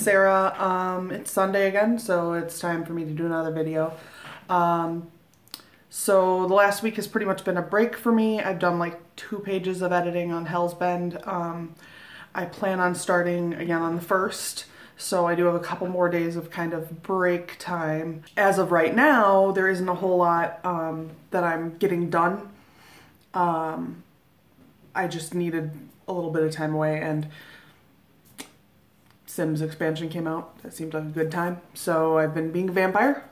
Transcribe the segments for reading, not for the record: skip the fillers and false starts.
Sarah. It's Sunday again, so it's time for me to do another video. So the last week has pretty much been a break for me. I've done like 2 pages of editing on Hell's Bend. I plan on starting again on the 1st, so I do have a couple more days of kind of break time. As of right now, there isn't a whole lot that I'm getting done. I just needed a little bit of time away, and Sims expansion came out. That seemed like a good time. So I've been being a vampire.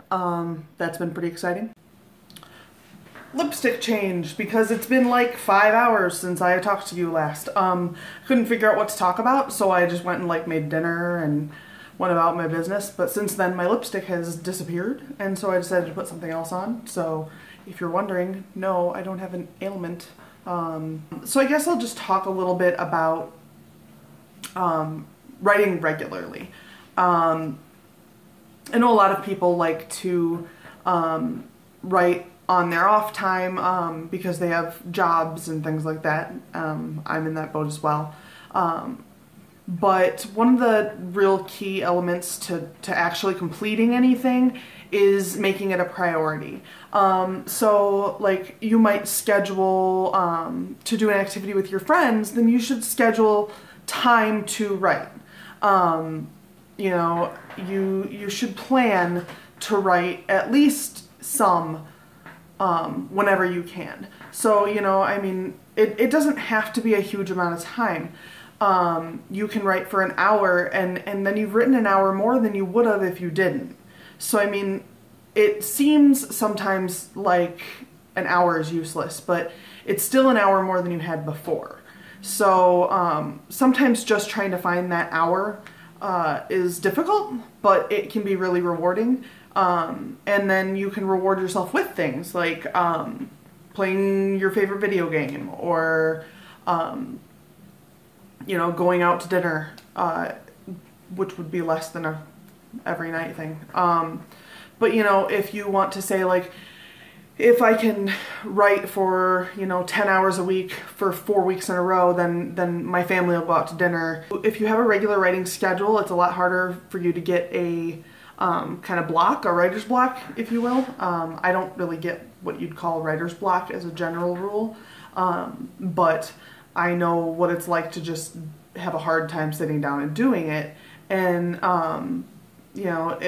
That's been pretty exciting. Lipstick change, because it's been like 5 hours since I talked to you last. Couldn't figure out what to talk about, so I just went and like made dinner and went about my business. But since then my lipstick has disappeared, and so I decided to put something else on. So if you're wondering, no, I don't have an ailment. So I guess I'll just talk a little bit about writing regularly. I know a lot of people like to write on their off time because they have jobs and things like that. I'm in that boat as well. But one of the real key elements to actually completing anything is making it a priority. So like you might schedule to do an activity with your friends, then you should schedule time to write. You know, you should plan to write at least some whenever you can. So, you know, I mean, it doesn't have to be a huge amount of time. You can write for an hour and then you've written an hour more than you would have if you didn't. So, I mean, it seems sometimes like an hour is useless, but it's still an hour more than you had before. So, sometimes just trying to find that hour is difficult, but it can be really rewarding. And then you can reward yourself with things like playing your favorite video game, or you know, going out to dinner, which would be less than a every night thing. But you know, if you want to say like, if I can write for, you know, 10 hours a week for 4 weeks in a row, then my family will go out to dinner. If you have a regular writing schedule, it's a lot harder for you to get a kind of block, a writer's block, if you will. I don't really get what you'd call writer's block as a general rule, but I know what it's like to just have a hard time sitting down and doing it. And, you know,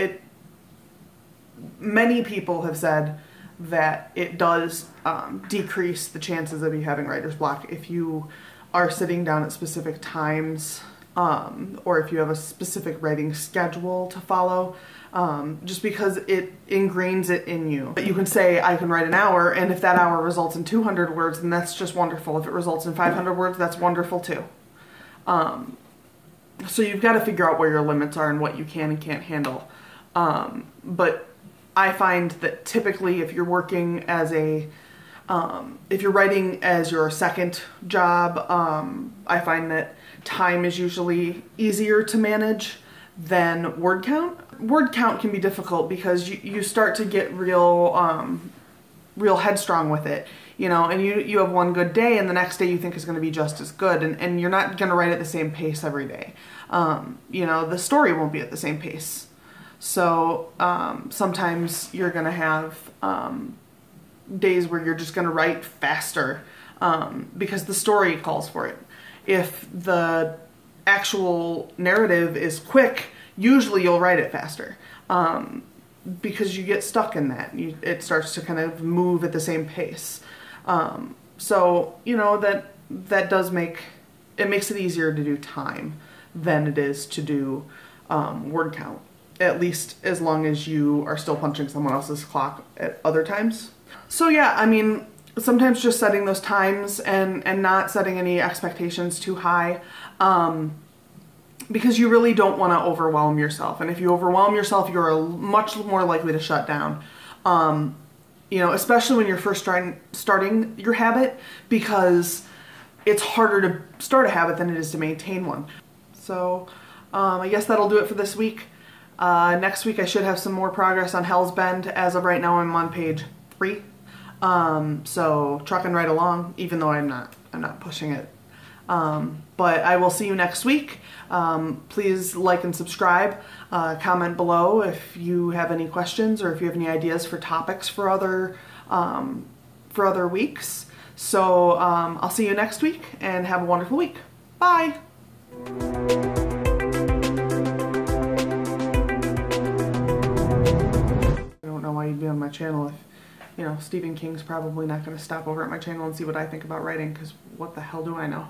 many people have said that it does decrease the chances of you having writer's block if you are sitting down at specific times, or if you have a specific writing schedule to follow, just because it ingrains it in you. But you can say, I can write an hour, and if that hour results in 200 words, then that's just wonderful. If it results in 500 words, that's wonderful too. So you've got to figure out where your limits are and what you can and can't handle. But I find that typically if you're working as a, if you're writing as your second job, I find that time is usually easier to manage than word count. Word count can be difficult because you start to get real headstrong with it, you know, and you have one good day and the next day you think is going to be just as good, and you're not going to write at the same pace every day. You know, the story won't be at the same pace. So sometimes you're going to have days where you're just going to write faster because the story calls for it. If the actual narrative is quick, usually you'll write it faster because you get stuck in that. It starts to kind of move at the same pace. So, you know, that does makes it easier to do time than it is to do word count. At least as long as you are still punching someone else's clock at other times. So yeah, I mean, sometimes just setting those times and not setting any expectations too high, because you really don't want to overwhelm yourself. And if you overwhelm yourself, you're much more likely to shut down. You know, especially when you're first starting your habit, because it's harder to start a habit than it is to maintain one. So I guess that'll do it for this week. Next week I should have some more progress on Hell's Bend. As of right now I'm on page 3. So trucking right along, even though I'm not pushing it But I will see you next week. Please like and subscribe. Comment below if you have any questions or if you have any ideas for topics for other weeks. So I'll see you next week and have a wonderful week. Bye. I don't know why you'd be on my channel if, you know, Stephen King's probably not going to stop over at my channel and see what I think about writing, because what the hell do I know?